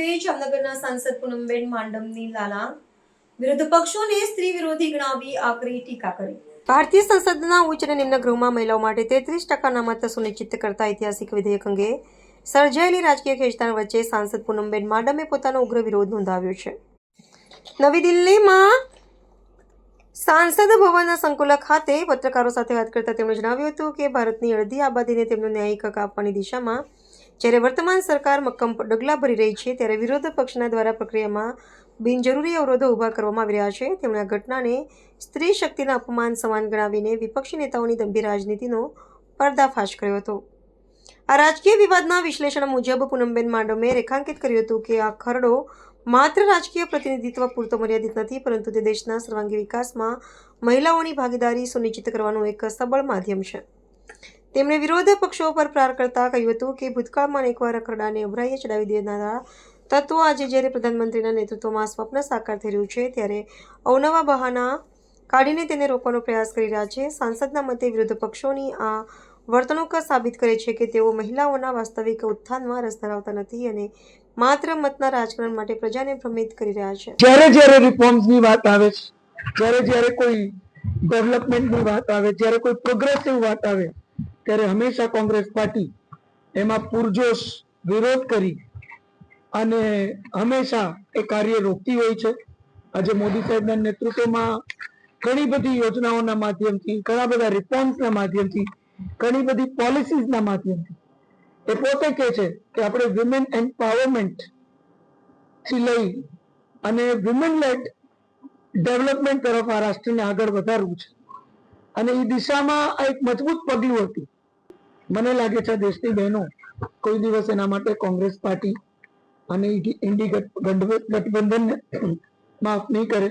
રાજ્યસભામાં જામનગરના સાંસદ પૂનમબેન માડમની લાલા વિરોધ પક્ષોને સ્ત્રી વિરોધી ગણાવી આકરી ટીકા કરી. ભારતીય સંસદના ઉચ્ચ અને નિમ્ન ગૃહમાં મહિલાઓ માટે 33% અનામત સુનિશ્ચિત કરતા ઐતિહાસિક વિધેયક અંગે સર્જાયેલી રાજકીય ખેંચતાણ વચ્ચે સાંસદ પૂનમબેન માડમે પોતાનો ઉગ્ર વિરોધ નોંધાવ્યો છે. નવી દિલ્હીમાં સાંસદ ભવન સંકુલ ખાતે પત્રકારો સાથે વાત કરતા તેમણે જણાવ્યું હતું કે ભારતની અડધી આબાદીને તેમનો ન્યાયિક હક આપવાની દિશામાં જ્યારે વર્તમાન સરકાર મક્કમ ડગલા ભરી રહી છે, ત્યારે વિરોધ પક્ષના દ્વારા પ્રક્રિયામાં બિનજરૂરી અવરોધો ઊભા કરવામાં આવી રહ્યા છે. તેમણે આ ઘટનાને સ્ત્રી શક્તિના અપમાન સમાન ગણાવીને વિપક્ષી નેતાઓની દંભી રાજનીતિનો પર્દાફાશ કર્યો હતો. આ રાજકીય વિવાદના વિશ્લેષણ મુજબ પૂનમબેન માડમે રેખાંકિત કર્યું હતું કે આ ખરડો માત્ર રાજકીય પ્રતિનિધિત્વ પૂરતો મર્યાદિત નથી, પરંતુ તે દેશના સર્વાંગી વિકાસમાં મહિલાઓની ભાગીદારી સુનિશ્ચિત કરવાનું એક સબળ માધ્યમ છે. તેમણે વિરોધ પક્ષો પર પ્રહાર કરતા કહ્યું હતું કે ભૂતકાળમાં અનેકવાર ખરડાને અભરાઈએ ચડાવી દેનારા તત્વો આજે જ્યારે પ્રધાનમંત્રીના નેતૃત્વમાં સ્વપ્ન સાકાર થઈ રહ્યું છે, ત્યારે અવનવા બહાના કાઢીને તેને રોકવાનો પ્રયાસ કરી રહ્યા છે. સાંસદના મતે વિરોધ પક્ષોની આ વર્તણૂક સાબિત કરે છે કે તેઓ મહિલાઓના વાસ્તવિક ઉત્થાનમાં રસ ધરાવતા નથી અને માત્ર મતના રાજકારણ માટે પ્રજાને ભ્રમિત કરી રહ્યા છે. જ્યારે રિફોર્મ્સની વાત આવે છે, જ્યારે કોઈ ડેવલપમેન્ટની વાત આવે, જ્યારે કોઈ પ્રોગ્રેસિવ વાત આવે, ત્યારે હંમેશા કોંગ્રેસ પાર્ટી એમાં પૂરજોશ વિરોધ કરી અને હંમેશા એ કાર્ય રોકતી હોય છે. આજે મોદી સાહેબના નેતૃત્વમાં ઘણી બધી યોજનાઓના માધ્યમથી, ઘણા બધા રિફોર્મ્સના માધ્યમથી, ઘણી બધી પોલિસીઝના માધ્યમથી એ પોતે કહે છે કે આપણે વિમેન એમ્પાવરમેન્ટ થી લઈ અને વિમેન લેડ ડેવલપમેન્ટ તરફ આ રાષ્ટ્રને આગળ વધારવું છે અને એ દિશામાં આ એક મજબૂત પગલું હતું. મને લાગે છે દેશની બહેનો કોઈ દિવસ એના માટે કોંગ્રેસ પાર્ટી અને ઇન્ડી ગઠબંધનને માફ નહીં કરે.